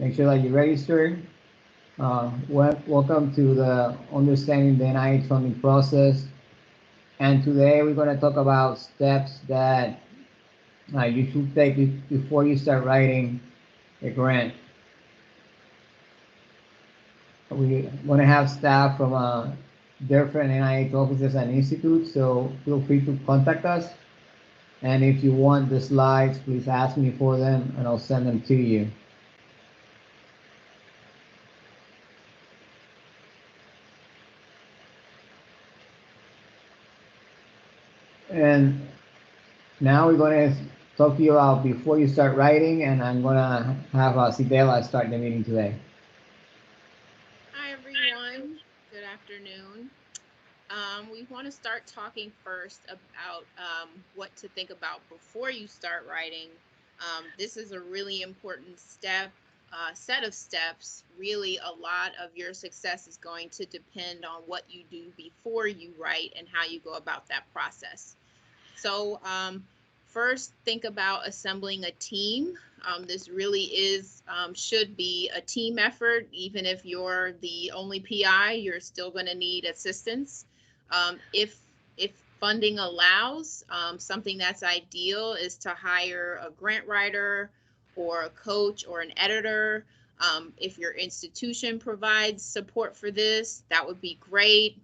Make sure that you register. Welcome to the Understanding the NIH Funding Process. And today we're going to talk about steps that you should take before you start writing a grant. We're going to have staff from different NIH offices and institutes, so feel free to contact us. And if you want the slides, please ask me for them and I'll send them to you. And now we're going to talk to you about before you start writing, and I'm going to have Sidela start the meeting today. Hi, everyone. Good afternoon. We want to start talking first about what to think about before you start writing. This is a really important set of steps. Really, a lot of your success is going to depend on what you do before you write and how you go about that process. So first, think about assembling a team. This really should be a team effort. Even if you're the only PI, you're still going to need assistance. If funding allows, something that's ideal is to hire a grant writer or a coach or an editor. If your institution provides support for this, that would be great.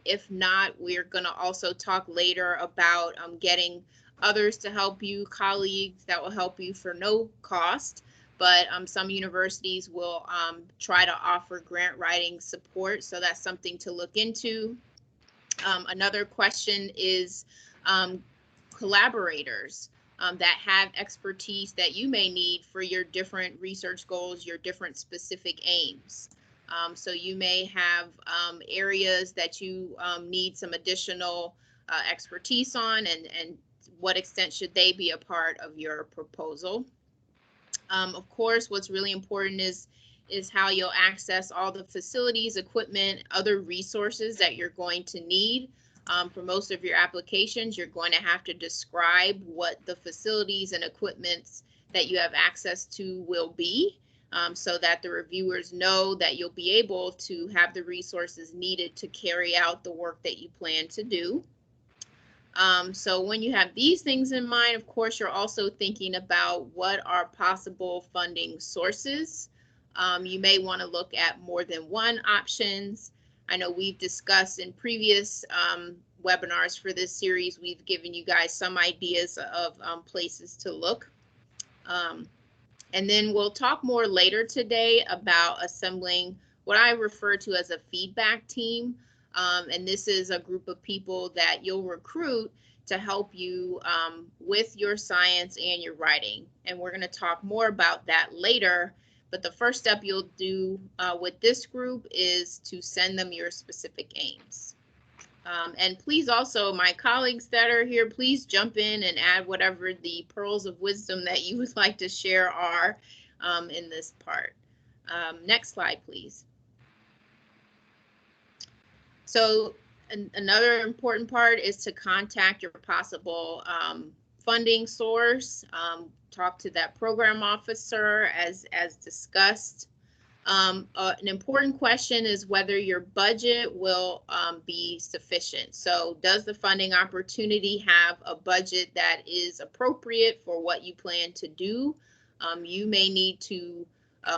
If not, we're going to also talk later about getting others to help you, colleagues that will help you for no cost. But some universities will try to offer grant writing support, so that's something to look into. Another question is collaborators that have expertise that you may need for your different research goals, your different specific aims. So you may have areas that you need some additional expertise on, and what extent should they be a part of your proposal. Of course, what's really important is how you'll access all the facilities, equipment, other resources that you're going to need. For most of your applications, you're going to have to describe what the facilities and equipments that you have access to will be, so that the reviewers know that you'll be able to have the resources needed to carry out the work that you plan to do. So when you have these things in mind, of course, you're also thinking about what are possible funding sources. You may want to look at more than one options. I know we've discussed in previous webinars for this series, we've given you guys some ideas of places to look. And then we'll talk more later today about assembling what I refer to as a feedback team. And this is a group of people that you'll recruit to help you with your science and your writing. And we're going to talk more about that later. But the first step you'll do with this group is to send them your specific aims. And please also, my colleagues that are here, please jump in and add whatever the pearls of wisdom that you would like to share are in this part. Next slide, please. So another important part is to contact your possible funding source. Talk to that program officer as discussed. An important question is whether your budget will be sufficient. So does the funding opportunity have a budget that is appropriate for what you plan to do? You may need to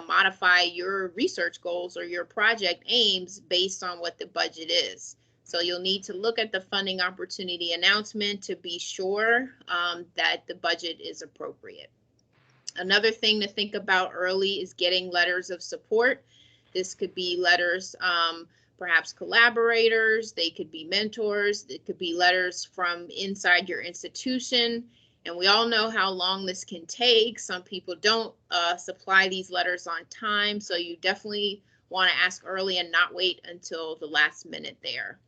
modify your research goals or your project aims based on what the budget is. So you'll need to look at the funding opportunity announcement to be sure that the budget is appropriate. Another thing to think about early is getting letters of support. This could be letters, perhaps collaborators, they could be mentors, it could be letters from inside your institution. And we all know how long this can take. Some people don't supply these letters on time, so you definitely want to ask early and not wait until the last minute there.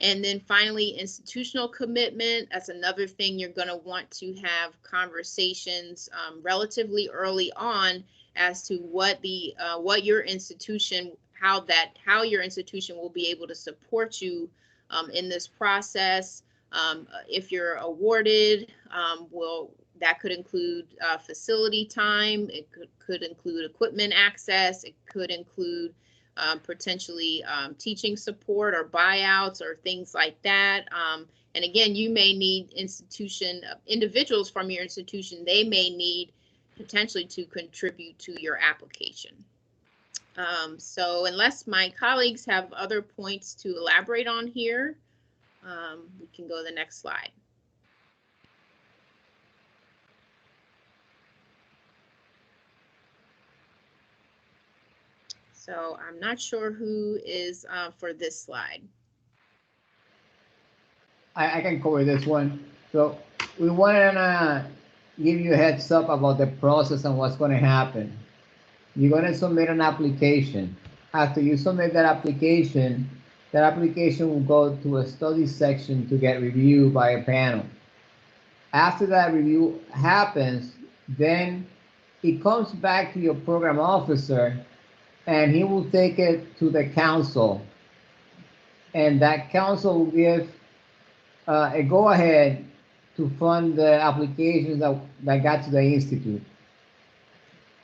And then finally, institutional commitment. That's another thing you're going to want to have conversations relatively early on as to what your institution, how your institution will be able to support you in this process. If you're awarded, That could include facility time. It could include equipment access. It could include potentially teaching support or buyouts or things like that. And again, you may need individuals from your institution, they may need potentially to contribute to your application. So unless my colleagues have other points to elaborate on here, we can go to the next slide. So I'm not sure who is for this slide. I can cover this one. So we want to give you a heads up about the process and what's going to happen. You're going to submit an application. After you submit that application will go to a study section to get reviewed by a panel. After that review happens, then it comes back to your program officer and he will take it to the council. And that council will give a go-ahead to fund the applications that got to the institute.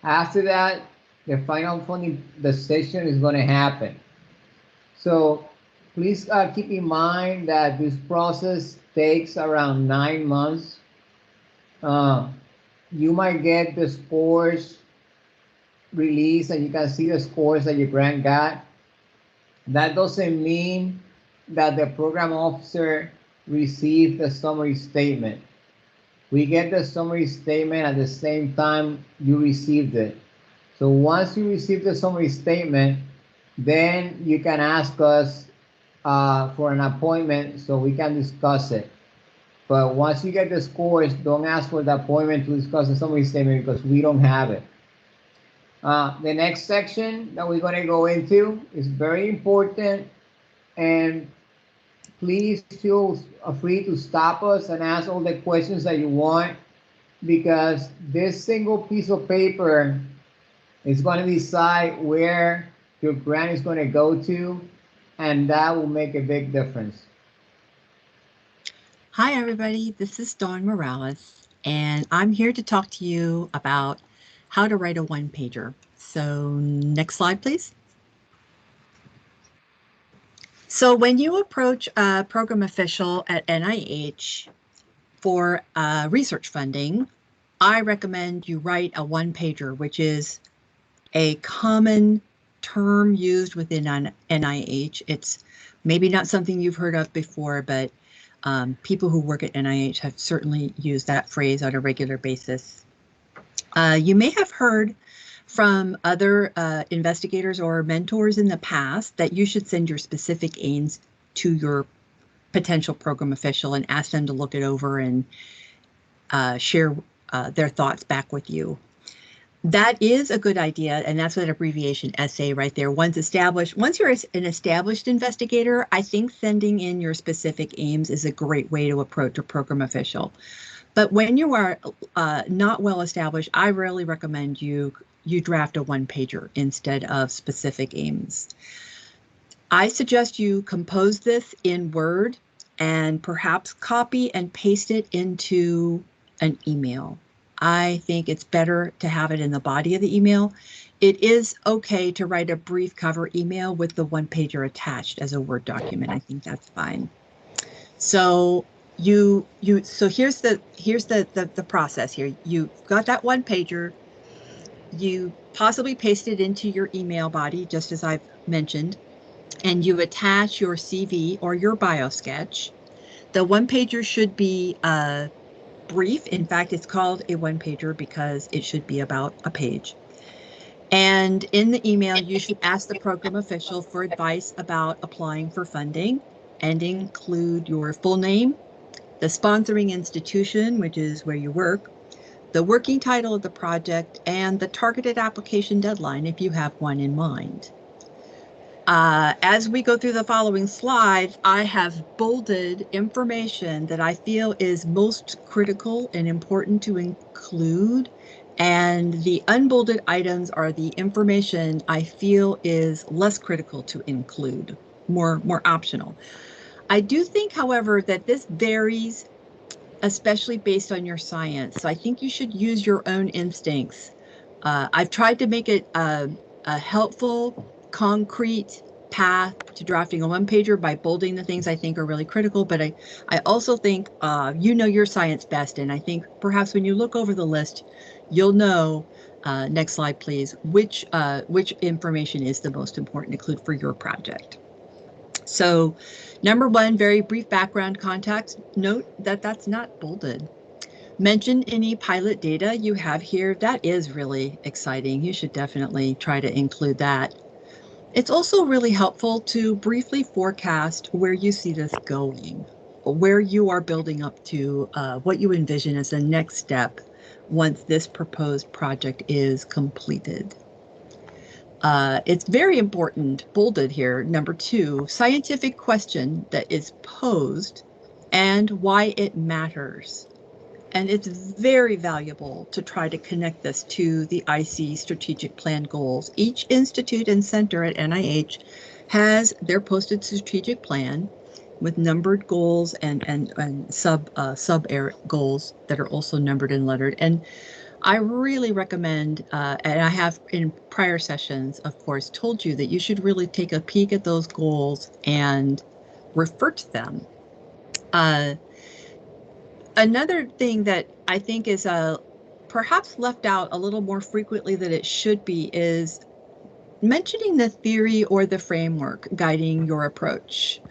After that, the final funding decision is going to happen. So please keep in mind that this process takes around 9 months. You might get the scores released and you can see the scores that your grant got. That doesn't mean that the program officer received the summary statement. We get the summary statement at the same time you received it. So once you receive the summary statement, then you can ask us for an appointment so we can discuss it. But once you get the scores, don't ask for the appointment to discuss the summary statement because we don't have it. The next section that we're going to go into is very important, and please feel free to stop us and ask all the questions that you want, because this single piece of paper is going to decide where your grant is going to go to, and that will make a big difference. Hi, everybody. This is Dawn Morales, and I'm here to talk to you about how to write a one-pager. So next slide, please. So when you approach a program official at NIH for research funding, I recommend you write a one-pager, which is a common term used within NIH. It's maybe not something you've heard of before, but people who work at NIH have certainly used that phrase on a regular basis. You may have heard from other investigators or mentors in the past that you should send your specific aims to your potential program official and ask them to look it over and share their thoughts back with you. That is a good idea, and that's an abbreviation essay right there. Once you're an established investigator, I think sending in your specific aims is a great way to approach a program official. But when you are not well established, I really recommend you draft a one-pager instead of specific aims. I suggest you compose this in Word and perhaps copy and paste it into an email. I think it's better to have it in the body of the email. It is okay to write a brief cover email with the one-pager attached as a Word document. I think that's fine. So so here's the process here. You got that one-pager. You possibly paste it into your email body, just as I've mentioned, and you attach your CV or your bio sketch. The one-pager should be brief. In fact, it's called a one-pager because it should be about a page. And in the email, you should ask the program official for advice about applying for funding and include your full name, the sponsoring institution, which is where you work, the working title of the project, and the targeted application deadline if you have one in mind. As we go through the following slides, I have bolded information that I feel is most critical and important to include, and the unbolded items are the information I feel is less critical to include, more optional. I do think, however, that this varies especially based on your science. So I think you should use your own instincts. I've tried to make it a helpful, concrete path to drafting a one-pager by bolding the things I think are really critical, but I also think you know your science best, and I think perhaps when you look over the list, you'll know, next slide please, which information is the most important to include for your project. So number one, very brief background context. Note that that's not bolded. Mention any pilot data you have here. That is really exciting. You should definitely try to include that. It's also really helpful to briefly forecast where you see this going, where you are building up to, what you envision as the next step once this proposed project is completed. It's very important, bolded here, number two, scientific question that is posed and why it matters. And it's very valuable to try to connect this to the IC strategic plan goals. Each institute and center at NIH has their posted strategic plan with numbered goals and sub goals that are also numbered and lettered. And I really recommend, and I have in prior sessions, of course, told you that you should really take a peek at those goals and refer to them. Another thing that I think is perhaps left out a little more frequently than it should be is mentioning the theory or the framework guiding your approach.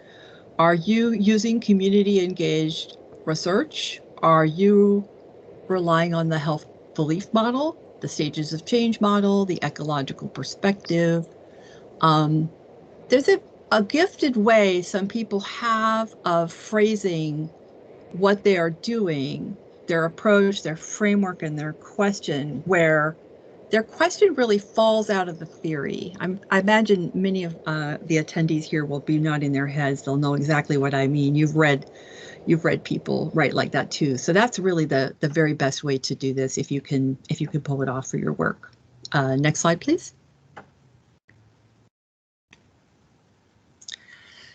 Are you using community engaged research? Are you relying on the health belief model, the stages of change model, the ecological perspective? There's a gifted way some people have of phrasing what they are doing, their approach, their framework, and their question, where their question really falls out of the theory. I imagine many of the attendees here will be nodding their heads. They'll know exactly what I mean. You've read people write like that too. So that's really the very best way to do this if you can pull it off for your work. Next slide, please.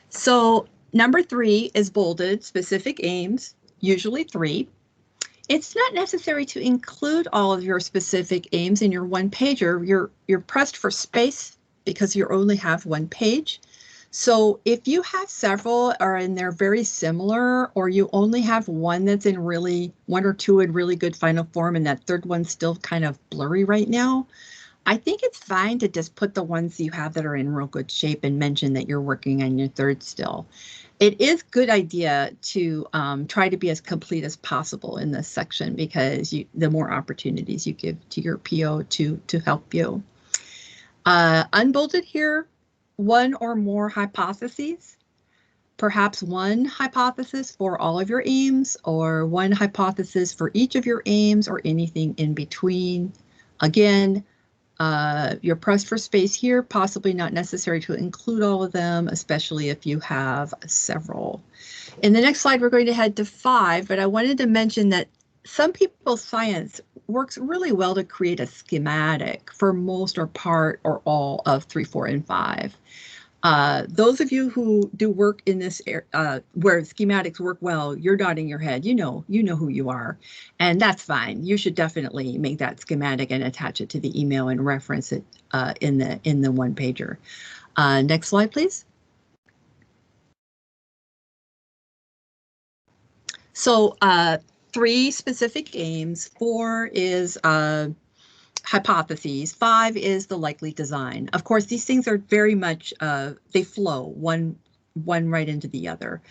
So number three is bolded, specific aims, usually 3. It's not necessary to include all of your specific aims in your one pager. You're pressed for space because you only have one page. So if you have several and they're very similar, or you only have one that's in one or two in really good final form and that third one's still kind of blurry right now, I think it's fine to just put the ones you have that are in real good shape and mention that you're working on your third still. It is a good idea to try to be as complete as possible in this section, because the more opportunities you give to your PO to help you. Unbolded here, one or more hypotheses, perhaps one hypothesis for all of your aims, or one hypothesis for each of your aims, or anything in between. Again, you're pressed for space here, possibly not necessary to include all of them, especially if you have several. In the next slide, we're going to head to 5, but I wanted to mention that some people's science works really well to create a schematic for most or part or all of 3, 4, and 5. Those of you who do work in this area where schematics work well, you're nodding your head. You know who you are, and that's fine. You should definitely make that schematic and attach it to the email and reference it in the one pager. Next slide, please. So 3 specific aims, 4 is hypotheses, 5 is the likely design. Of course, these things are very much, they flow one right into the other.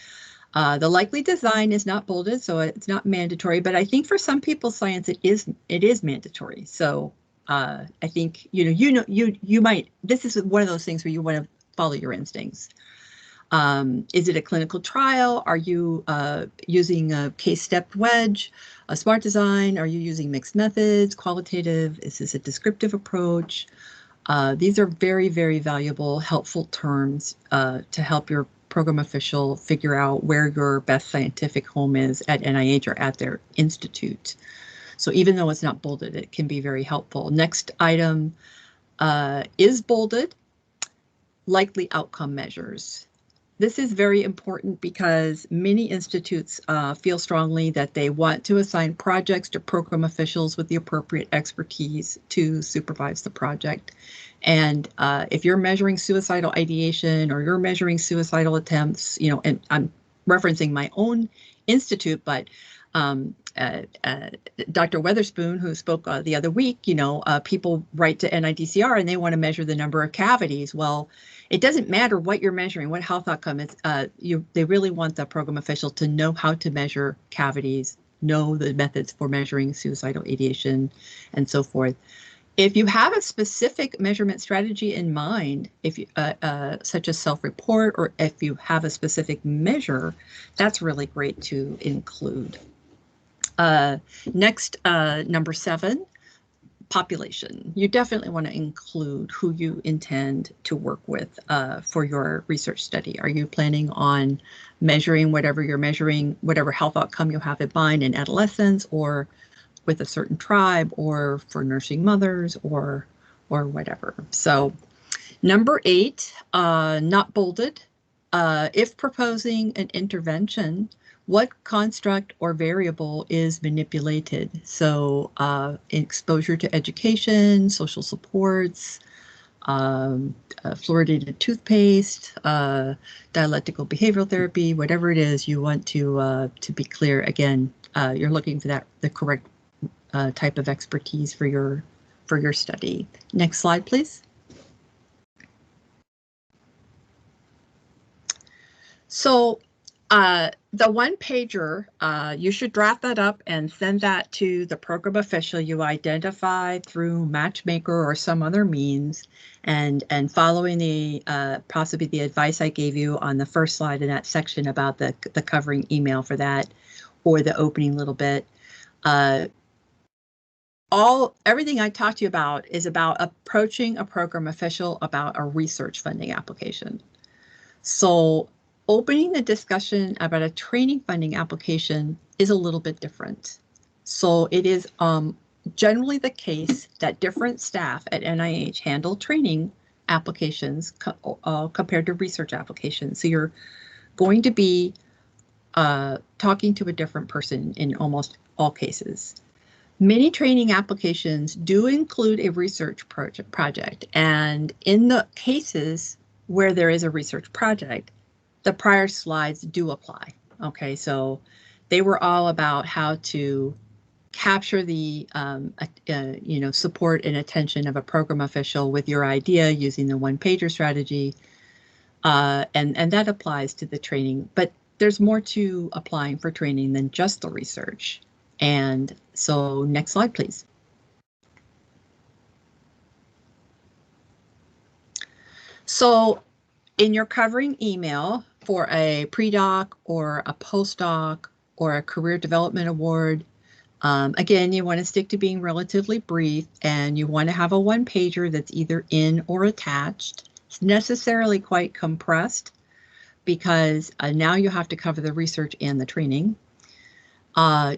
The likely design is not bolded, so it's not mandatory, but I think for some people's science it is mandatory. So I think you might, this is one of those things where you want to follow your instincts. Is it a clinical trial? Are you using a case-stepped wedge, a smart design? Are you using mixed methods, qualitative? Is this a descriptive approach? These are very, very valuable, helpful terms to help your program official figure out where your best scientific home is at NIH or at their institute. So even though it's not bolded, it can be very helpful. Next item is bolded, likely outcome measures. this is very important because many institutes feel strongly that they want to assign projects to program officials with the appropriate expertise to supervise the project. And if you're measuring suicidal ideation or you're measuring suicidal attempts, you know, and I'm referencing my own institute, but Dr. Weatherspoon, who spoke the other week, you know, people write to NIDCR and they want to measure the number of cavities. Well, it doesn't matter what you're measuring, what health outcome it's, they really want the program official to know how to measure cavities, know the methods for measuring suicidal ideation, and so forth. If you have a specific measurement strategy in mind, if you, such as self-report, or if you have a specific measure, that's really great to include. Next, number 7, population. You definitely want to include who you intend to work with for your research study. Are you planning on measuring whatever you're measuring, whatever health outcome you have in mind in adolescents, or with a certain tribe, or for nursing mothers, or whatever? So number 8, not bolded. If proposing an intervention, what construct or variable is manipulated? So exposure to education, social supports, fluoridated toothpaste, dialectical behavioral therapy, whatever it is you want to be clear. Again, you're looking for that the correct type of expertise for your study. Next slide, please. So the one-pager, you should draft that up and send that to the program official you identify through Matchmaker or some other means, and following the possibly the advice I gave you on the first slide in that section about the covering email for that, or the opening little bit. Everything I talked to you about is about approaching a program official about a research funding application. So opening the discussion about a training funding application is a little bit different. So it is generally the case that different staff at NIH handle training applications compared to research applications. So you're going to be talking to a different person in almost all cases. Many training applications do include a research project, and in the cases where there is a research project, the prior slides do apply. Okay, so they were all about how to capture the support and attention of a program official with your idea using the one-pager strategy, and that applies to the training. But there's more to applying for training than just the research. And so next slide, please. So in your covering email for a pre-doc or a postdoc or a career development award, again, you want to stick to being relatively brief, and you want to have a one-pager that's either in or attached. It's necessarily quite compressed because now you have to cover the research and the training.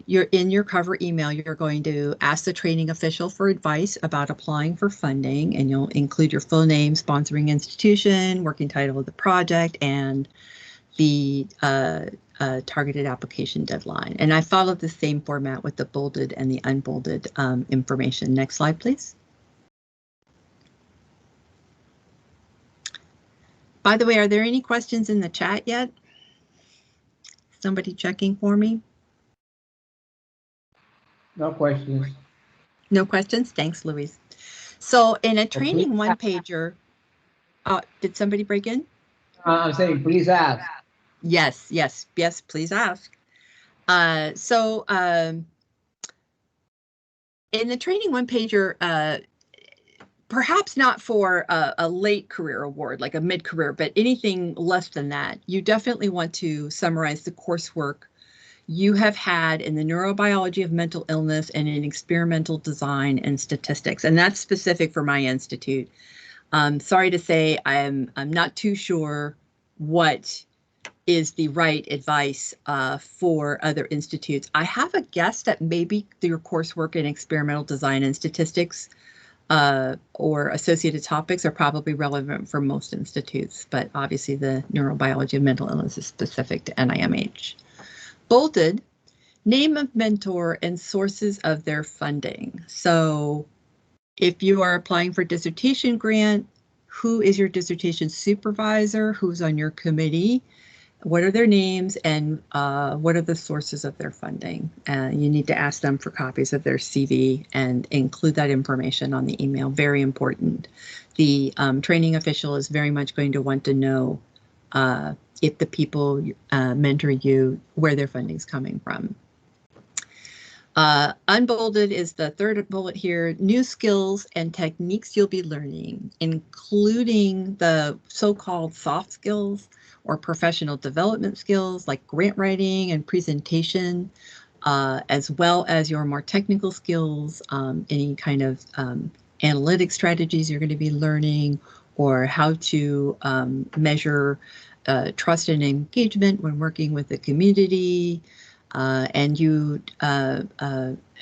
You're in your cover email, you're going to ask the training official for advice about applying for funding, and you'll include your full name, sponsoring institution, working title of the project, and the targeted application deadline. And I followed the same format with the bolded and the unbolded information. Next slide, please. By the way, are there any questions in the chat yet? Somebody checking for me? No questions. No questions? Thanks, Louise. So in a training one-pager, did somebody break in? I'm saying, please ask. Yes, please ask. In the training one-pager, perhaps not for a late career award, like a mid-career, but anything less than that, you definitely want to summarize the coursework you have had in the neurobiology of mental illness and in experimental design and statistics. And that's specific for my institute. Sorry to say, I'm not too sure what is the right advice for other institutes. I have a guess that maybe your coursework in experimental design and statistics or associated topics are probably relevant for most institutes, but obviously the neurobiology of mental illness is specific to NIMH. Bolded, name of mentor and sources of their funding. So if you are applying for dissertation grant, who is your dissertation supervisor? Who's on your committee? What are their names, and what are the sources of their funding? You need to ask them for copies of their CV and include that information on the email. Very important. The training official is very much going to want to know if the people mentor you, where their funding is coming from. Unbolded is the third bullet here. New skills and techniques you'll be learning, including the so-called soft skills or professional development skills like grant writing and presentation, as well as your more technical skills, any kind of analytic strategies you're going to be learning, or how to measure trust and engagement when working with the community. And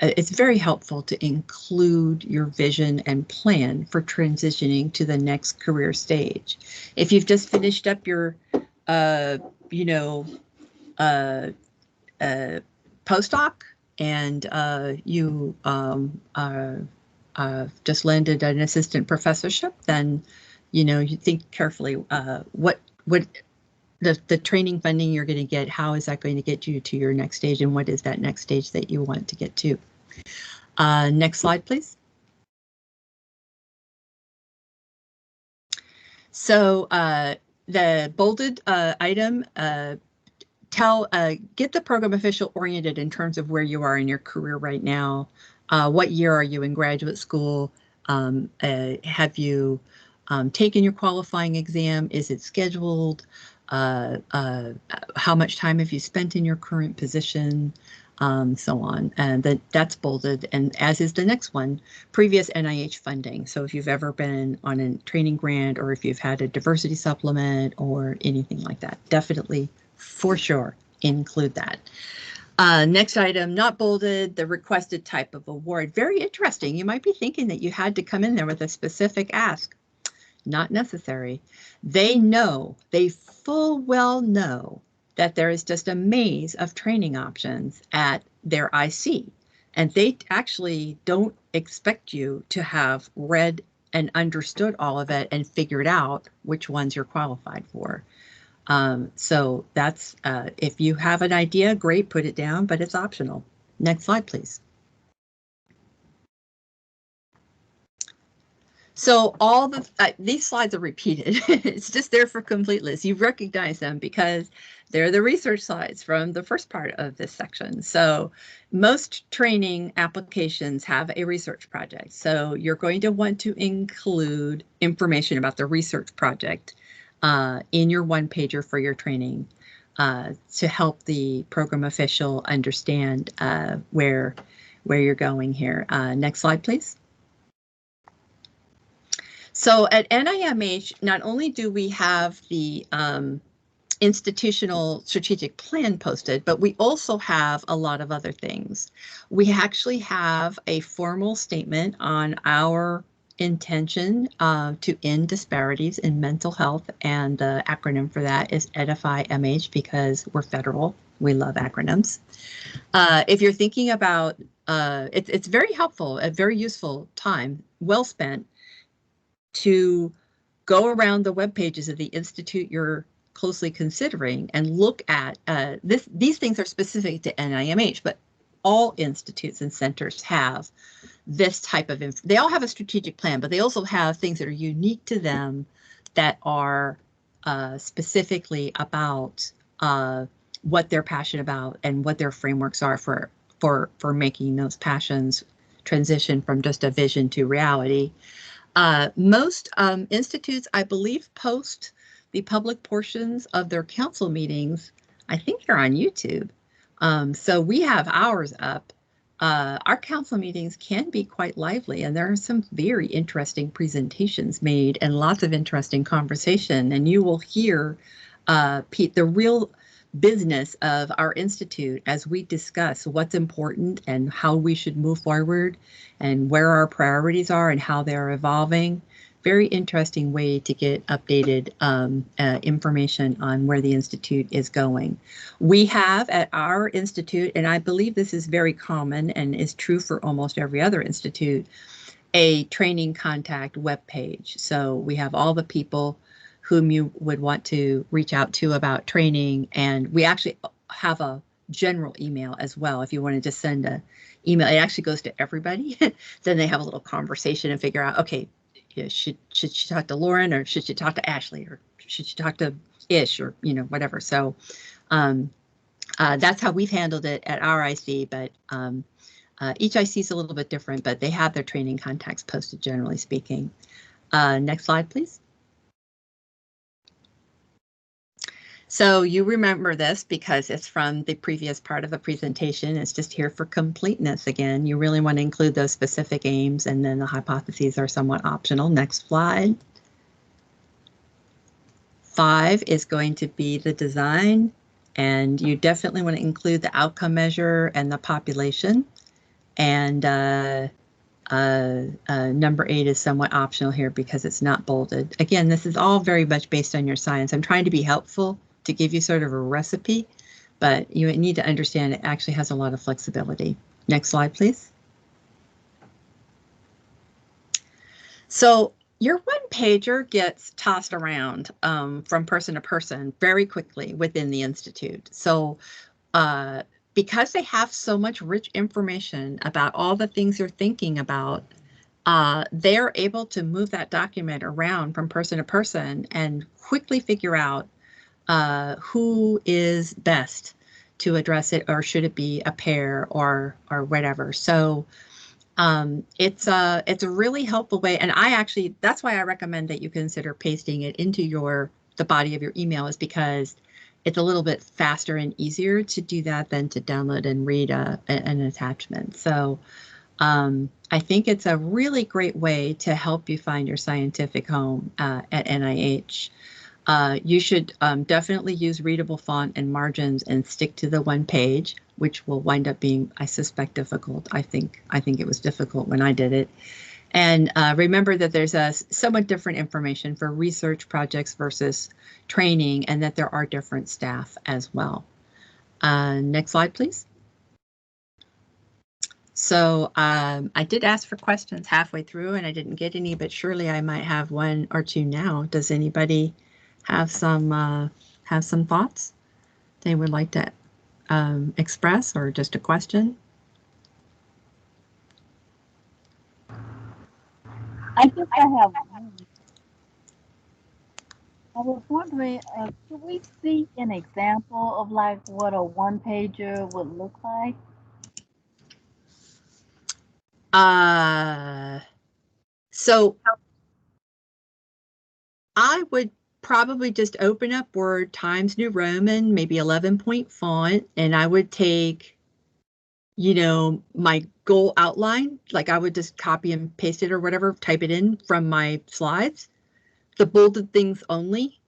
it's very helpful to include your vision and plan for transitioning to the next career stage. If you've just finished up your, postdoc and you just landed an assistant professorship, then, you think carefully what the training funding you're going to get, how is that going to get you to your next stage, and what is that next stage that you want to get to? Next slide, please. So the bolded item, get the program official oriented in terms of where you are in your career right now. What year are you in graduate school? Have you taken your qualifying exam? Is it scheduled? How much time have you spent in your current position, so on. And that's bolded, and as is the next one, previous NIH funding. So if you've ever been on a training grant, or if you've had a diversity supplement or anything like that, definitely, for sure, include that. Next item, not bolded, the requested type of award. Very interesting. You might be thinking that you had to come in there with a specific ask. Not necessary. They full well know that there is just a maze of training options at their IC, and they actually don't expect you to have read and understood all of it and figured out which ones you're qualified for. So that's, if you have an idea, great, put it down, but it's optional. Next slide, please. So all these slides are repeated. It's just there for completeness. You recognize them because they're the research slides from the first part of this section. So most training applications have a research project. So you're going to want to include information about the research project in your one-pager for your training to help the program official understand where you're going here. Next slide, please. So at NIMH, not only do we have the institutional strategic plan posted, but we also have a lot of other things. We actually have a formal statement on our intention to end disparities in mental health, and the acronym for that is EDIFY-MH because we're federal. We love acronyms. If you're thinking about, it's very helpful, a very useful time, well spent, to go around the web pages of the institute you're closely considering and look at these things are specific to NIMH, but all institutes and centers have this type of they all have a strategic plan, but they also have things that are unique to them that are specifically about what they're passionate about and what their frameworks are for making those passions transition from just a vision to reality. Most institutes, I believe, post the public portions of their council meetings. I think they're on YouTube. So we have ours up. Our council meetings can be quite lively, and there are some very interesting presentations made and lots of interesting conversation. And you will hear, Pete, the business of our institute as we discuss what's important and how we should move forward and where our priorities are and how they're evolving. Very interesting way to get updated information on where the institute is going. We have at our institute, and I believe this is very common and is true for almost every other institute, a training contact webpage. So we have all the people whom you would want to reach out to about training, and we actually have a general email as well. If you want to just send an email, it actually goes to everybody. Then they have a little conversation and figure out, okay, should she talk to Lauren, or should she talk to Ashley, or should she talk to Ish, or whatever. So that's how we've handled it at our IC, but each IC is a little bit different, but they have their training contacts posted, generally speaking. Next slide, please. So you remember this because it's from the previous part of the presentation. It's just here for completeness again. You really want to include those specific aims, and then the hypotheses are somewhat optional. Next slide. 5 is going to be the design, and you definitely want to include the outcome measure and the population. And number 8 is somewhat optional here because it's not bolded. Again, this is all very much based on your science. I'm trying to be helpful to give you sort of a recipe, but you need to understand it actually has a lot of flexibility. Next slide, please. So your one-pager gets tossed around from person to person very quickly within the Institute. So because they have so much rich information about all the things you're thinking about, they're able to move that document around from person to person and quickly figure out who is best to address it, or should it be a pair or whatever. So it's a really helpful way, and that's why I recommend that you consider pasting it into the body of your email, is because it's a little bit faster and easier to do that than to download and read an attachment. So I think it's a really great way to help you find your scientific home at NIH. You should definitely use readable font and margins and stick to the one page, which will wind up being, I suspect, difficult. I think it was difficult when I did it. And remember that there's somewhat different information for research projects versus training, and that there are different staff as well. Next slide, please. So I did ask for questions halfway through, and I didn't get any, but surely I might have one or two now. Does anybody have some thoughts they would like to express, or just a question? I guess I have one. I was wondering, could we see an example of like what a one-pager would look like? So I would probably just open up Word, Times New Roman, maybe 11-point font, and I would take, my goal outline, like I would just copy and paste it or whatever, type it in from my slides, the bolded things only,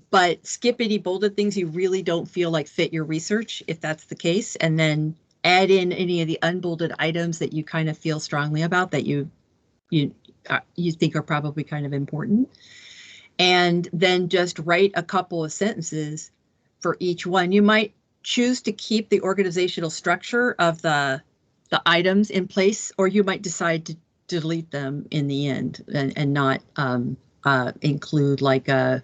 but skip any bolded things you really don't feel like fit your research, if that's the case, and then add in any of the unbolded items that you kind of feel strongly about, that you think are probably kind of important. And then just write a couple of sentences for each one. You might choose to keep the organizational structure of the items in place, or you might decide to delete them in the end and not include like the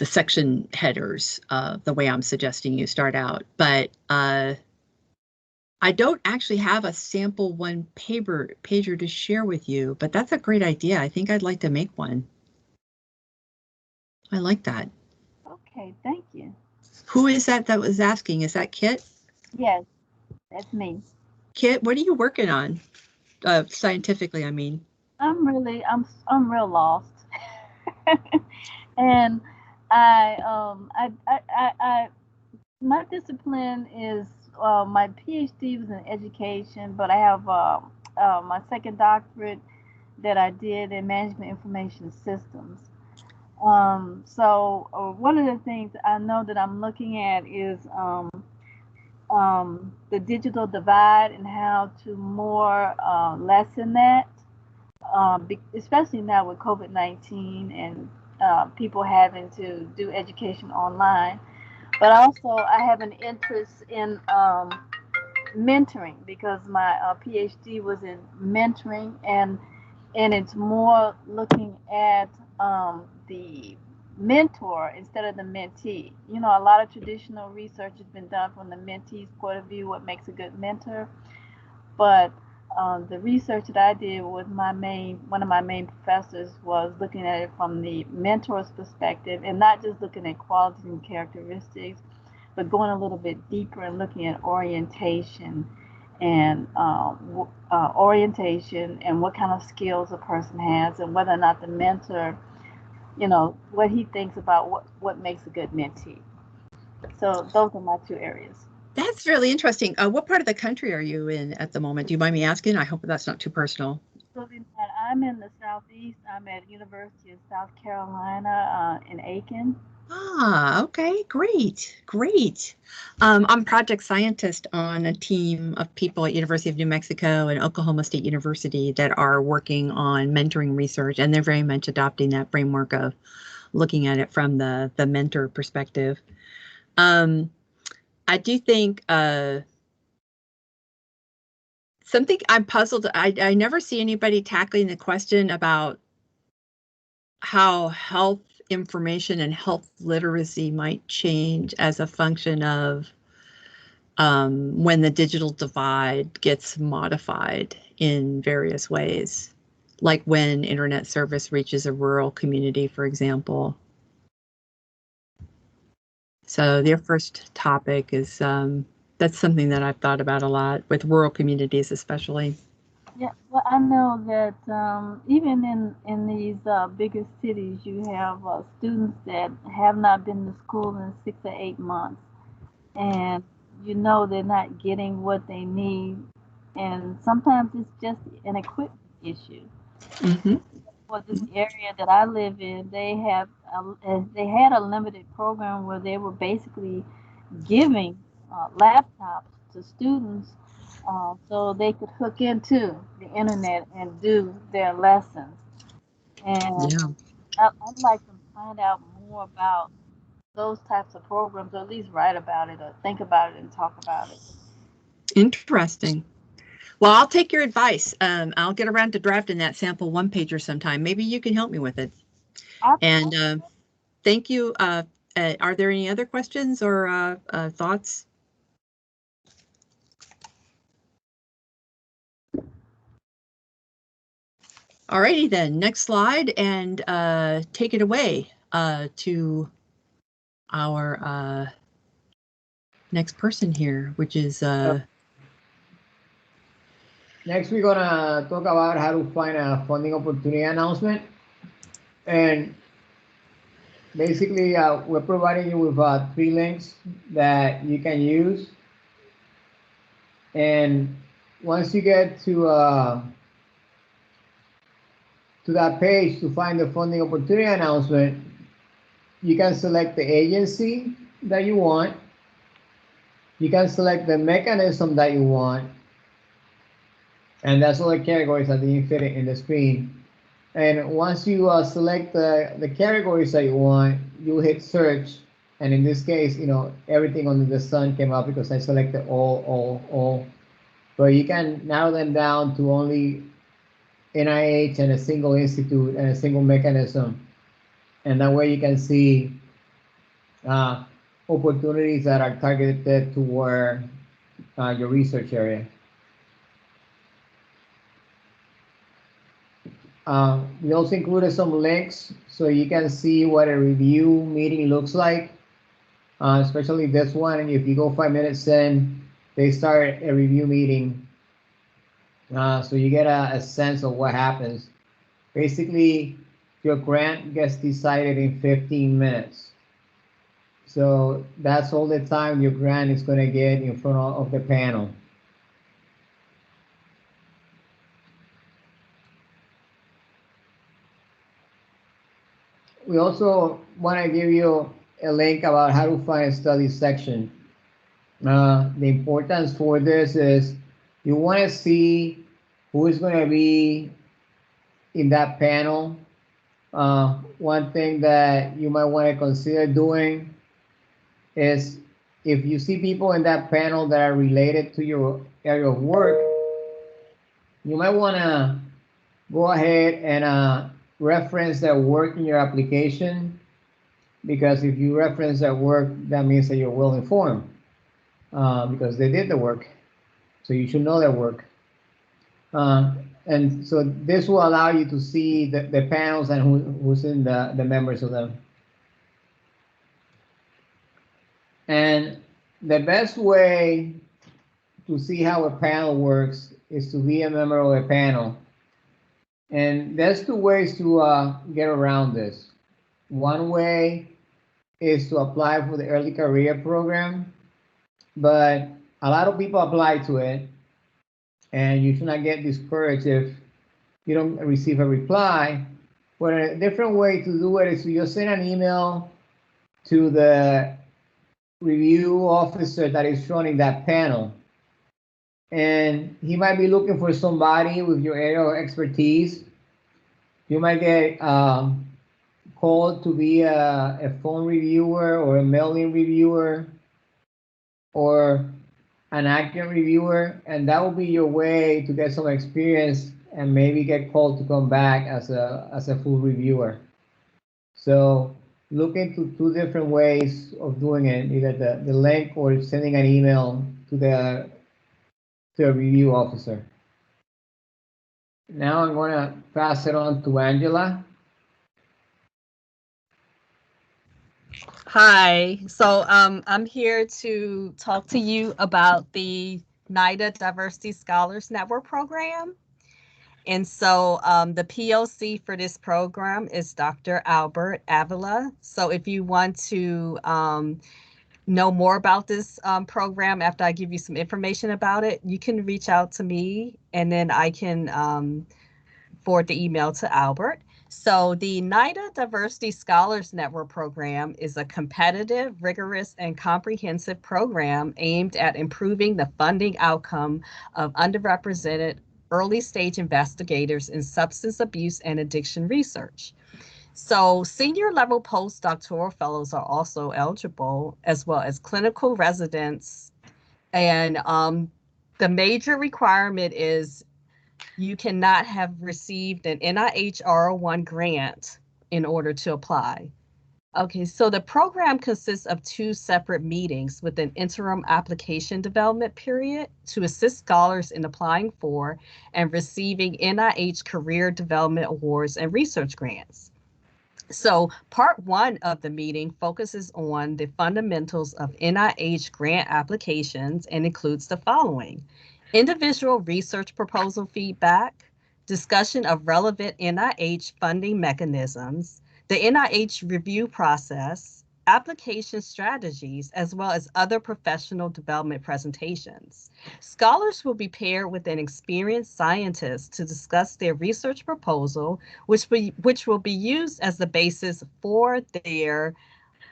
section headers the way I'm suggesting you start out. But I don't actually have a sample one-pager to share with you, but that's a great idea. I think I'd like to make one. I like that. Okay, thank you. Who is that was asking? Is that Kit? Yes, that's me. Kit, what are you working on? Scientifically, I mean. I'm real lost. And my discipline is my PhD was in education, but I have my second doctorate that I did in management information systems. One of the things I know that I'm looking at is the digital divide and how to more lessen that, especially now with COVID-19 and people having to do education online. But also, I have an interest in mentoring because my PhD was in mentoring, and it's more looking at the mentor instead of the mentee. You know, a lot of traditional research has been done from the mentee's point of view, what makes a good mentor. But the research that I did with one of my main professors was looking at it from the mentor's perspective and not just looking at qualities and characteristics, but going a little bit deeper and looking at orientation and what kind of skills a person has and whether or not the mentor, you know, what he thinks about what makes a good mentee. So those are my two areas. That's really interesting. What part of the country are you in at the moment? Do you mind me asking? I hope that's not too personal. I'm in the Southeast. I'm at University of South Carolina in Aiken. Ah, okay, great, great. I'm project scientist on a team of people at University of New Mexico and Oklahoma State University that are working on mentoring research, and they're very much adopting that framework of looking at it from the mentor perspective. I do think something I'm puzzled. I never see anybody tackling the question about how health information and health literacy might change as a function of when the digital divide gets modified in various ways, like when internet service reaches a rural community, for example. So their first topic is that's something that I've thought about a lot with rural communities, especially. Yeah, well, I know that even in these bigger cities, you have students that have not been to school in 6 or 8 months, and you know they're not getting what they need, and sometimes it's just an equipment issue. Mm-hmm. For this area that I live in, they had a limited program where they were basically giving laptops to students so they could hook into the internet and do their lessons. And Yeah. I'd like to find out more about those types of programs, or at least write about it, or think about it and talk about it. Interesting. Well, I'll take your advice. I'll get around to drafting that sample one-pager sometime. Maybe you can help me with it. And thank you. Are there any other questions or thoughts? All righty then, next slide, and take it away to our next person here, which is next we're gonna talk about how to find a funding opportunity announcement. And basically we're providing you with 3 links that you can use. And once you get to that page to find the funding opportunity announcement, you can select the agency that you want. You can select the mechanism that you want. And that's all the categories that you fit in the screen. And once you select the categories that you want, you hit search. And in this case, you know, everything under the sun came up because I selected all. But you can narrow them down to only NIH and a single institute and a single mechanism. And that way you can see opportunities that are targeted toward your research area. We also included some links so you can see what a review meeting looks like, especially this one. And if you go 5 minutes in, they start a review meeting. So you get a sense of what happens. Basically, your grant gets decided in 15 minutes. So that's all the time your grant is going to get in front of the panel. we also want to give you a link about how to find a study section. The importance for this is you want to see who is going to be in that panel. One thing that you might want to consider doing is if you see people in that panel that are related to your area of work, you might want to go ahead and reference their work in your application, because if you reference their work, that means that you're well informed, because they did the work, so you should know their work. And so this will allow you to see the panels and who's in the members of them. And the best way to see how a panel works is to be a member of a panel. And there's two ways to get around this. One way is to apply for the early career program, but a lot of people apply to it, and you should not get discouraged if you don't receive a reply. But a different way to do it is to just send an email to the review officer that is running that panel. And he might be looking for somebody with your area of expertise. You might get called to be a phone reviewer or a mailing reviewer or an active reviewer, and that will be your way to get some experience and maybe get called to come back as a full reviewer. So look into two different ways of doing it, either the link or sending an email to the review officer. Now I'm going to pass it on to Angela. Hi, so I'm here to talk to you about the NIDA Diversity Scholars Network Program. And so the POC for this program is Dr. Albert Avila. So if you want to know more about this program after I give you some information about it, you can reach out to me and then I can forward the email to Albert. So the NIDA Diversity Scholars Network Program is a competitive, rigorous, and comprehensive program aimed at improving the funding outcome of underrepresented early-stage investigators in substance abuse and addiction research. So senior level postdoctoral fellows are also eligible, as well as clinical residents. And the major requirement is you cannot have received an NIH R01 grant in order to apply. Okay, so the program consists of two separate meetings with an interim application development period to assist scholars in applying for and receiving NIH Career Development Awards and research grants. So part one of the meeting focuses on the fundamentals of NIH grant applications and includes the following: individual research proposal feedback, discussion of relevant NIH funding mechanisms, the NIH review process, application strategies, as well as other professional development presentations. Scholars will be paired with an experienced scientist to discuss their research proposal, which will be used as the basis for their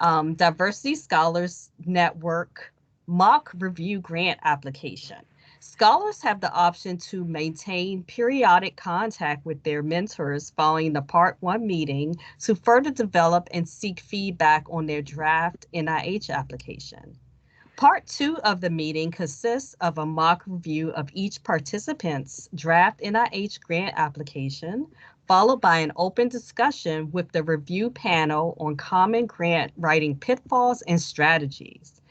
Diversity Scholars Network mock review grant application. Scholars have the option to maintain periodic contact with their mentors following the Part 1 meeting to further develop and seek feedback on their draft NIH application. Part 2 of the meeting consists of a mock review of each participant's draft NIH grant application, followed by an open discussion with the review panel on common grant writing pitfalls and strategies.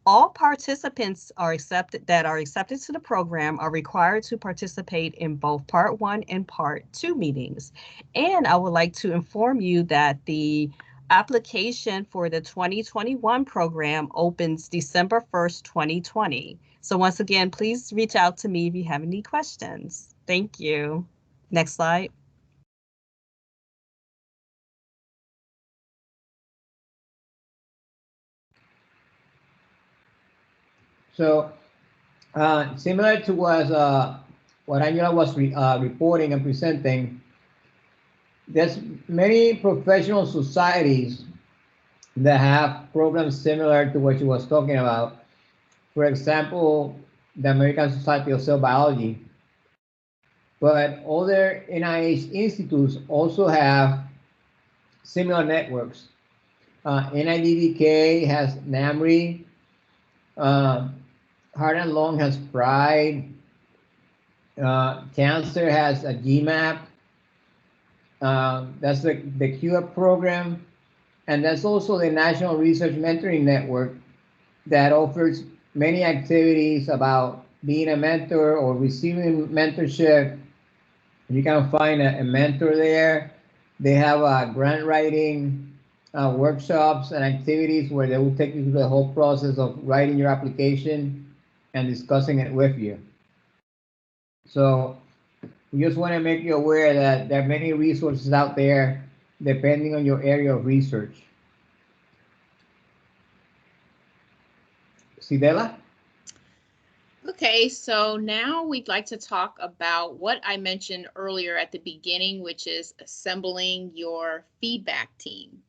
All participants that are accepted to the program are required to participate in both Part 1 and Part 2 meetings. And I would like to inform you that the application for the 2021 program opens December 1st, 2020. So once again, please reach out to me if you have any questions. Thank you. Next slide. So similar to what Angela was reporting and presenting, there's many professional societies that have programs similar to what you was talking about. For example, the American Society of Cell Biology. But other NIH institutes also have similar networks. NIDDK has NAMRI, Heart and Lung has Pride, Cancer has a GMAP, that's the CURE program, and that's also the National Research Mentoring Network that offers many activities about being a mentor or receiving mentorship. You can find a mentor there. They have grant writing workshops and activities where they will take you through the whole process of writing your application and discussing it with you. So we just want to make you aware that there are many resources out there depending on your area of research. Sidela? Okay, so now we'd like to talk about what I mentioned earlier at the beginning, which is assembling your feedback team.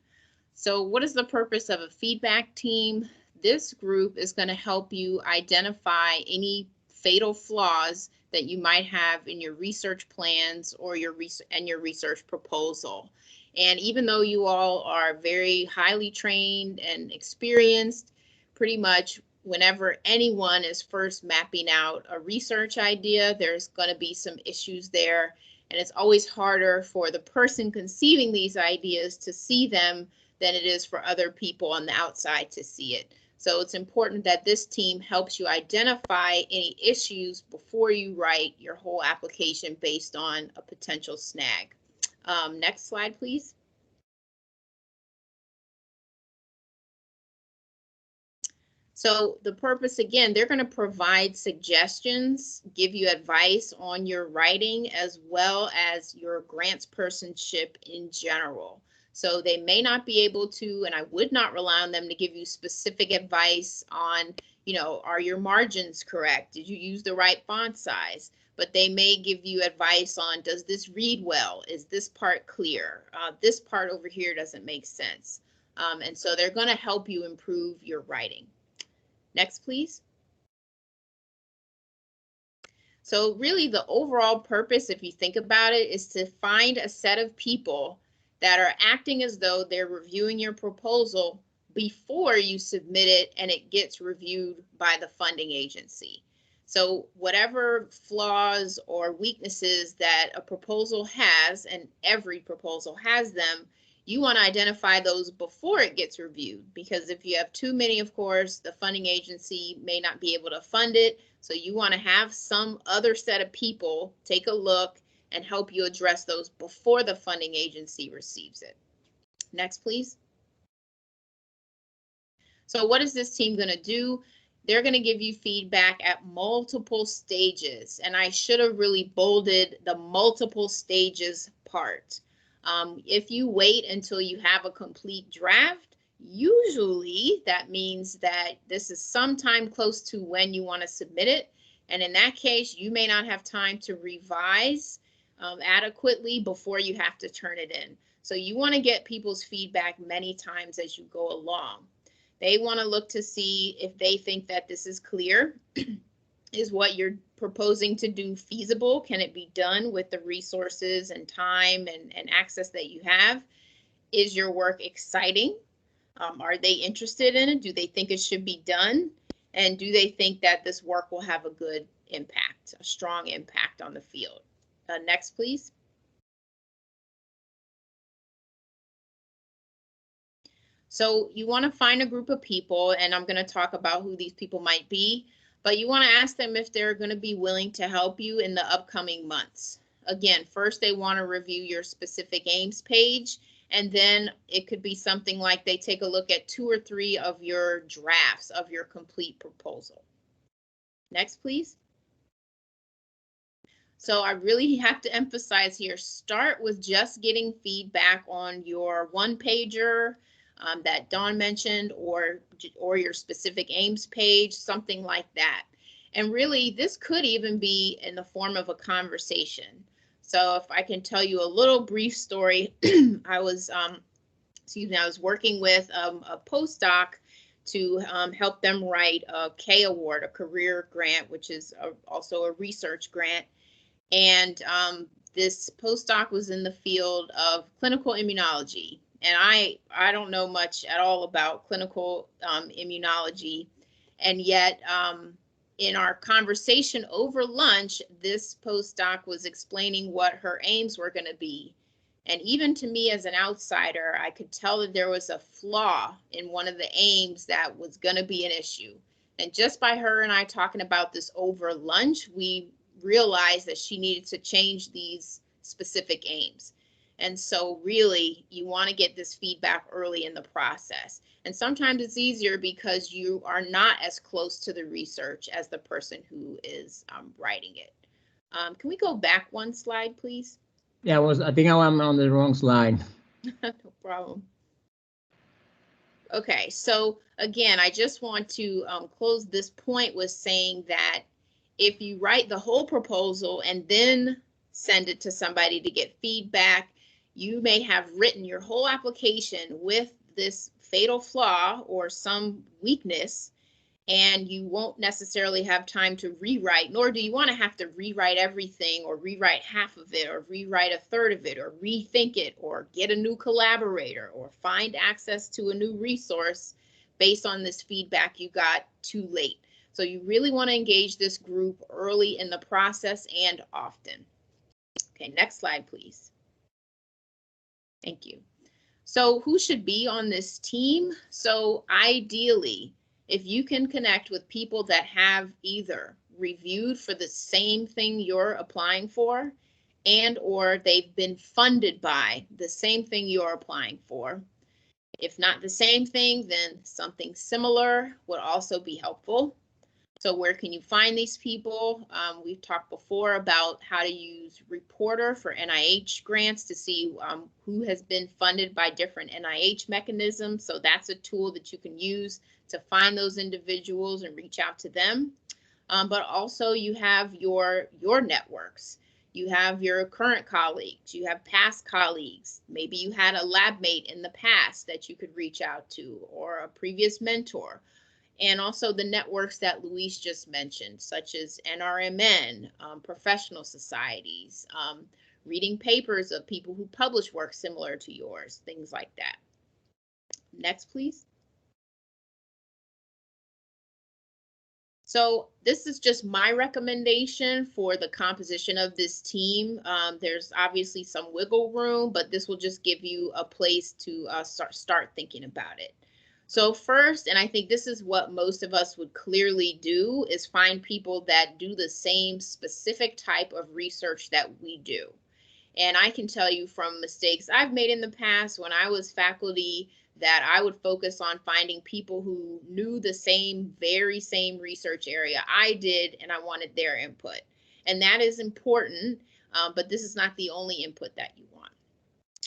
So what is the purpose of a feedback team? This group is going to help you identify any fatal flaws that you might have in your research plans or your research proposal. And even though you all are very highly trained and experienced, pretty much whenever anyone is first mapping out a research idea, there's going to be some issues there. And it's always harder for the person conceiving these ideas to see them than it is for other people on the outside to see it. So it's important that this team helps you identify any issues before you write your whole application based on a potential snag. Next slide, please. So the purpose, again, they're going to provide suggestions, give you advice on your writing, as well as your grants personship in general. So they may not be able to, and I would not rely on them to give you specific advice on, you know, are your margins correct? Did you use the right font size? But they may give you advice on, does this read well? Is this part clear? This part over here doesn't make sense. And so they're going to help you improve your writing. Next, please. So really the overall purpose, if you think about it, is to find a set of people that are acting as though they're reviewing your proposal before you submit it and it gets reviewed by the funding agency. So whatever flaws or weaknesses that a proposal has, and every proposal has them, you want to identify those before it gets reviewed, because if you have too many, of course, the funding agency may not be able to fund it. So you want to have some other set of people take a look and help you address those before the funding agency receives it. Next, please. So what is this team going to do? They're going to give you feedback at multiple stages. And I should have really bolded the multiple stages part. If you wait until you have a complete draft, usually that means that this is sometime close to when you want to submit it. And in that case, you may not have time to revise adequately before you have to turn it in. So you want to get people's feedback many times as you go along. They want to look to see if they think that this is clear. Is what you're proposing to do feasible? Can it be done with the resources and time and access that you have? Is your work exciting? Are they interested in it? Do they think it should be done? And do they think that this work will have a good impact, a strong impact on the field? Next, please. So you want to find a group of people, and I'm going to talk about who these people might be, but you want to ask them if they're going to be willing to help you in the upcoming months. Again, first they want to review your specific aims page, and then it could be something like they take a look at 2 or 3 of your drafts of your complete proposal. Next, please. So I really have to emphasize here, start with just getting feedback on your 1-pager that Dawn mentioned, or your specific aims page, something like that. And really, this could even be in the form of a conversation. So if I can tell you a little brief story, I was working with a postdoc to help them write a K award, a career grant, which is also a research grant. And this postdoc was in the field of clinical immunology. And I don't know much at all about clinical immunology. And yet, in our conversation over lunch, this postdoc was explaining what her aims were going to be. And even to me as an outsider, I could tell that there was a flaw in one of the aims that was going to be an issue. And just by her and I talking about this over lunch, we realized that she needed to change these specific aims. And so really, you want to get this feedback early in the process. And sometimes it's easier because you are not as close to the research as the person who is writing it. Can we go back one slide, please? Yeah, I think I'm on the wrong slide. No problem. Okay, so again, I just want to close this point with saying that if you write the whole proposal and then send it to somebody to get feedback, you may have written your whole application with this fatal flaw or some weakness, and you won't necessarily have time to rewrite, nor do you want to have to rewrite everything or rewrite half of it or rewrite a third of it or rethink it or get a new collaborator or find access to a new resource based on this feedback you got too late. So you really want to engage this group early in the process and often. Okay, next slide, please. Thank you. So who should be on this team? So ideally, if you can connect with people that have either reviewed for the same thing you're applying for and or they've been funded by the same thing you're applying for. If not the same thing, then something similar would also be helpful. So where can you find these people? We've talked before about how to use Reporter for NIH grants to see who has been funded by different NIH mechanisms. So that's a tool that you can use to find those individuals and reach out to them. But also you have your networks. You have your current colleagues, you have past colleagues. Maybe you had a lab mate in the past that you could reach out to, or a previous mentor. And also the networks that Luis just mentioned, such as NRMN, professional societies, reading papers of people who publish work similar to yours, things like that. Next, please. So this is just my recommendation for the composition of this team. There's obviously some wiggle room, but this will just give you a place to start thinking about it. So first, and I think this is what most of us would clearly do, is find people that do the same specific type of research that we do. And I can tell you from mistakes I've made in the past when I was faculty that I would focus on finding people who knew the very same research area I did, and I wanted their input. And that is important, but this is not the only input that you want.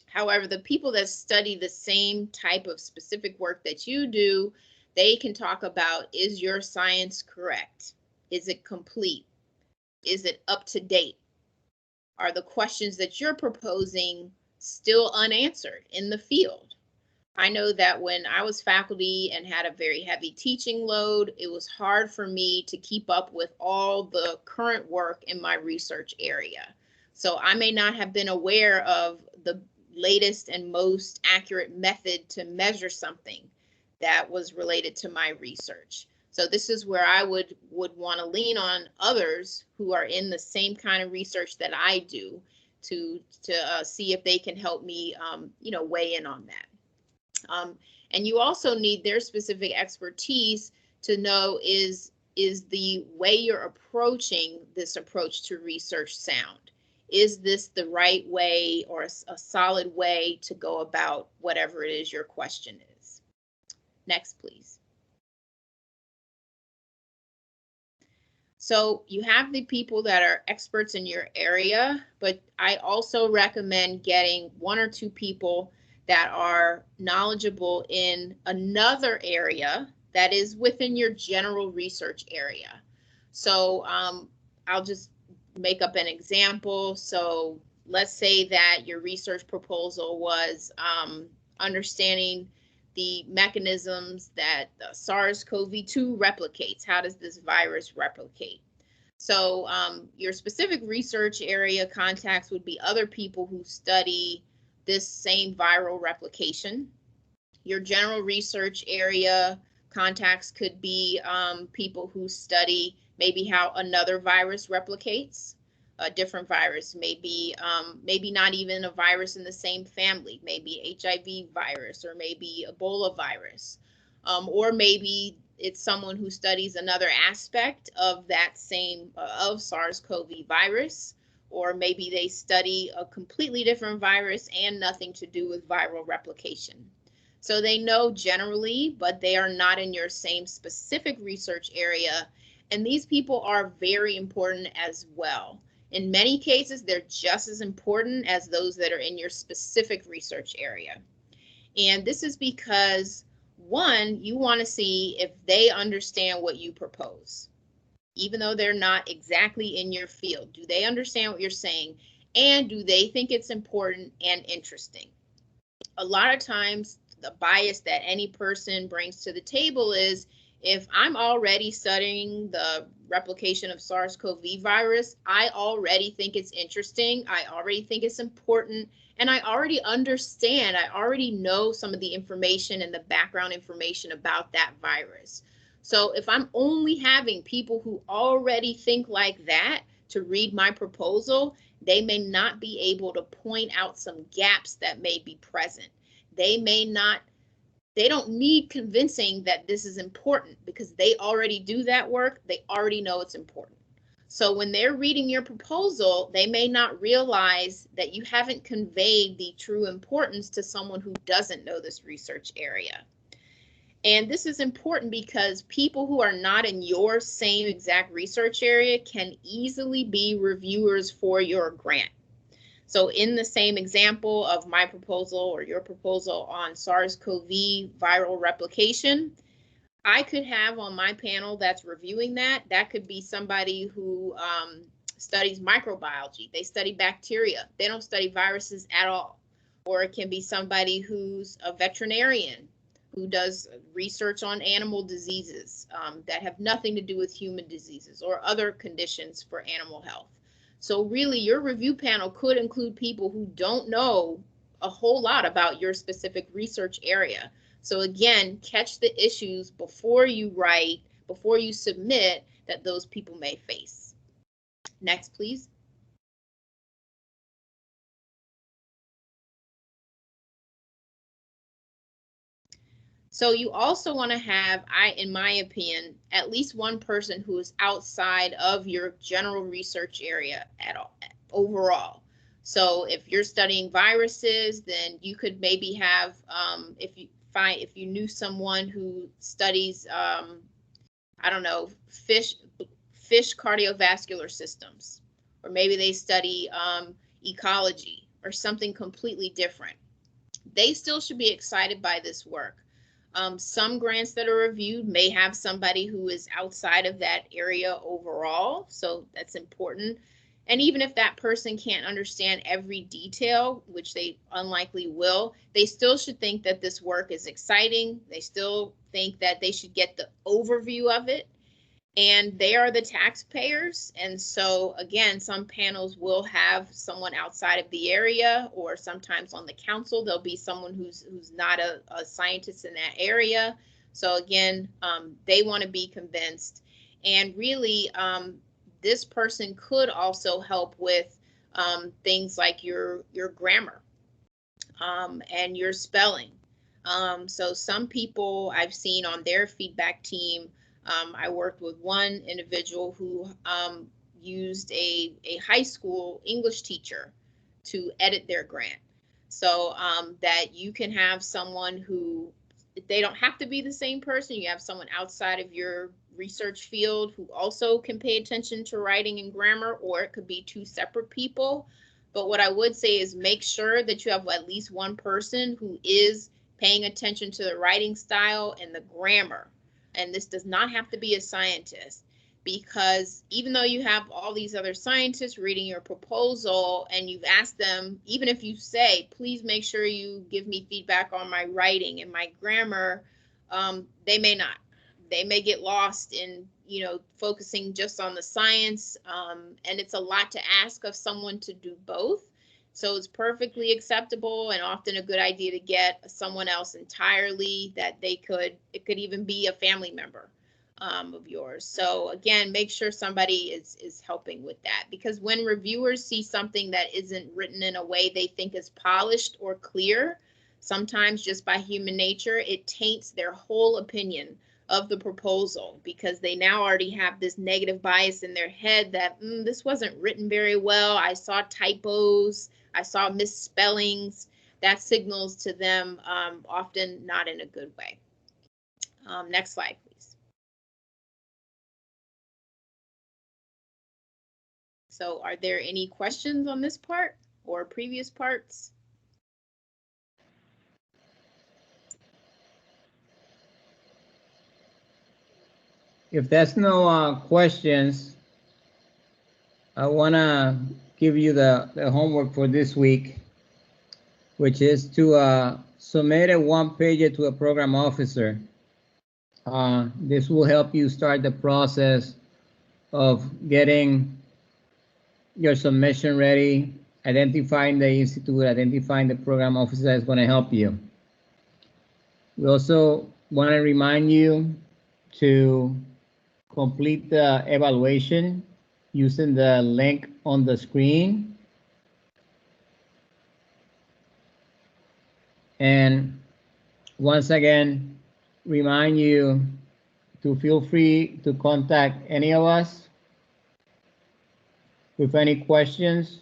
However, the people that study the same type of specific work that you do, they can talk about, is your science correct? Is it complete? Is it up to date? Are the questions that you're proposing still unanswered in the field? I know that when I was faculty and had a very heavy teaching load, it was hard for me to keep up with all the current work in my research area. So I may not have been aware of the latest and most accurate method to measure something that was related to my research. So this is where I would want to lean on others who are in the same kind of research that I do to see if they can help me, weigh in on that. And you also need their specific expertise to know, is the way you're approaching this approach to research sound? Is this the right way or a solid way to go about whatever it is your question is? Next, please. So you have the people that are experts in your area, but I also recommend getting one or two people that are knowledgeable in another area that is within your general research area. So I'll just make up an example. So let's say that your research proposal was understanding the mechanisms that the SARS-CoV-2 replicates. How does this virus replicate? So your specific research area contacts would be other people who study this same viral replication. Your general research area contacts could be people who study maybe how another virus replicates. A different virus, maybe not even a virus in the same family, maybe HIV virus or maybe Ebola virus, or maybe it's someone who studies another aspect of that same of SARS-CoV virus, or maybe they study a completely different virus and nothing to do with viral replication. So they know generally, but they are not in your same specific research area. And these people are very important as well. In many cases, they're just as important as those that are in your specific research area. And this is because, one, you want to see if they understand what you propose. Even though they're not exactly in your field, do they understand what you're saying? And do they think it's important and interesting? A lot of times, the bias that any person brings to the table is, if I'm already studying the replication of SARS-CoV virus, I already think it's interesting, I already think it's important, and I already understand, I already know some of the information and the background information about that virus. So if I'm only having people who already think like that to read my proposal, they may not be able to point out some gaps that may be present. They don't need convincing that this is important because they already do that work. They already know it's important. So when they're reading your proposal, they may not realize that you haven't conveyed the true importance to someone who doesn't know this research area. And this is important because people who are not in your same exact research area can easily be reviewers for your grant. So in the same example of my proposal or your proposal on SARS-CoV viral replication, I could have on my panel that's reviewing that could be somebody who studies microbiology. They study bacteria. They don't study viruses at all. Or it can be somebody who's a veterinarian who does research on animal diseases that have nothing to do with human diseases or other conditions for animal health. So really, your review panel could include people who don't know a whole lot about your specific research area. So again, catch the issues before you write, before you submit, that those people may face. Next, please. So you also want to have, in my opinion, at least one person who is outside of your general research area at all, overall. So if you're studying viruses, then you could maybe have, if you knew someone who studies, I don't know, fish cardiovascular systems, or maybe they study ecology or something completely different. They still should be excited by this work. Some grants that are reviewed may have somebody who is outside of that area overall, so that's important. And even if that person can't understand every detail, which they unlikely will, they still should think that this work is exciting. They still think that they should get the overview of it. And they are the taxpayers. And so again, some panels will have someone outside of the area, or sometimes on the council, there'll be someone who's not a scientist in that area. So again, they want to be convinced. And really, this person could also help with things like your grammar and your spelling. So some people I've seen on their feedback team, I worked with one individual who used a high school English teacher to edit their grant. So that you can have someone who, they don't have to be the same person. You have someone outside of your research field who also can pay attention to writing and grammar, or it could be two separate people. But what I would say is make sure that you have at least one person who is paying attention to the writing style and the grammar. And this does not have to be a scientist. because even though you have all these other scientists reading your proposal and you've asked them, even if you say, please make sure you give me feedback on my writing and my grammar, they may not. They may get lost in, you know, focusing just on the science, and it's a lot to ask of someone to do both. So it's perfectly acceptable and often a good idea to get someone else entirely that it could even be a family member of yours. So again, make sure somebody is helping with that, because when reviewers see something that isn't written in a way they think is polished or clear, sometimes just by human nature, it taints their whole opinion of the proposal, because they now already have this negative bias in their head that this wasn't written very well. I saw typos, I saw misspellings. That signals to them often not in a good way. Next slide, please. So are there any questions on this part or previous parts? If there's no questions, I want to give you the homework for this week, which is to submit a one-pager to a program officer. This will help you start the process of getting your submission ready, identifying the institute, identifying the program officer that's going to help you. We also want to remind you to complete the evaluation using the link on the screen. And once again, remind you to feel free to contact any of us with any questions.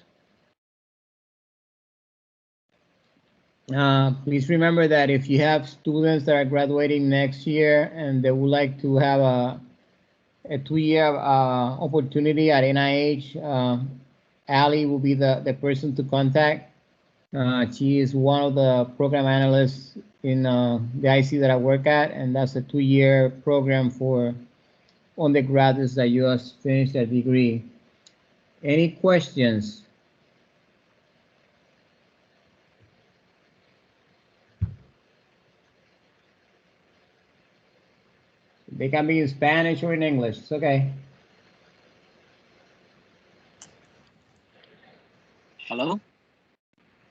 Please remember that if you have students that are graduating next year and they would like to have a 2-year opportunity at NIH, Ali will be the person to contact. She is one of the program analysts in the IC that I work at, and that's a 2-year program for undergraduates that just finished their degree. Any questions? They can be in Spanish or in English. It's okay. Hello?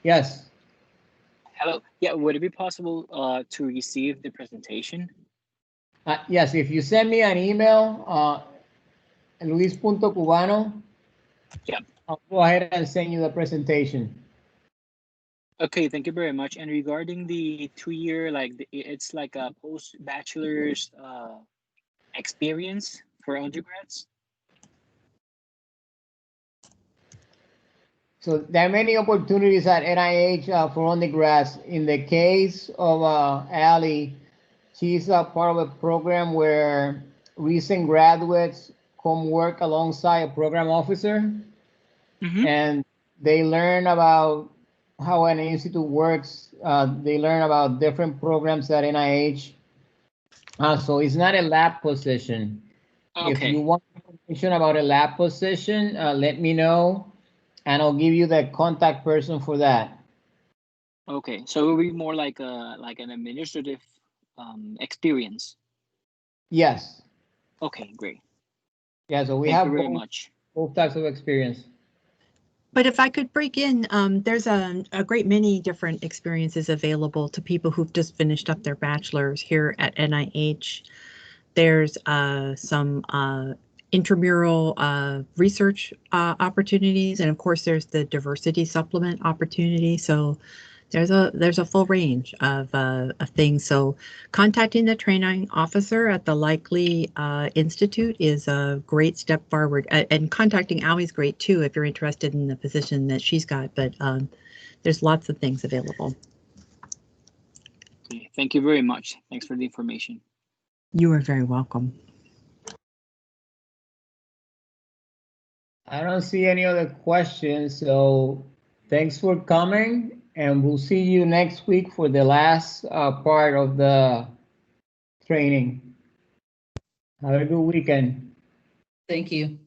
Yes. Hello. Yeah, would it be possible to receive the presentation? Yes, if you send me an email, luis.cubano, Yeah. I'll go ahead and send you the presentation. Okay, thank you very much. And regarding the 2-year, it's like a post-bachelor's experience for undergrads? So there are many opportunities at NIH for undergrads. In the case of Ali, she's a part of a program where recent graduates come work alongside a program officer, and they learn about how an institute works. They learn about different programs at NIH. So it's not a lab position. Okay. If you want information about a lab position, let me know, and I'll give you the contact person for that. Okay, so it will be more like an administrative experience. Yes. Okay, great. Yeah, so we Thank have you very much. both types of experience. But if I could break in, there's a great many different experiences available to people who've just finished up their bachelor's here at NIH. There's some intramural research opportunities, and of course there's the diversity supplement opportunity. So there's a full range of things. So contacting the training officer at the likely institute is a great step forward, and contacting Ali's great too if you're interested in the position that she's got. But there's lots of things available. Okay, thank you very much. Thanks for the information. You are very welcome. I don't see any other questions, so thanks for coming, and we'll see you next week for the last part of the training. Have a good weekend. Thank you.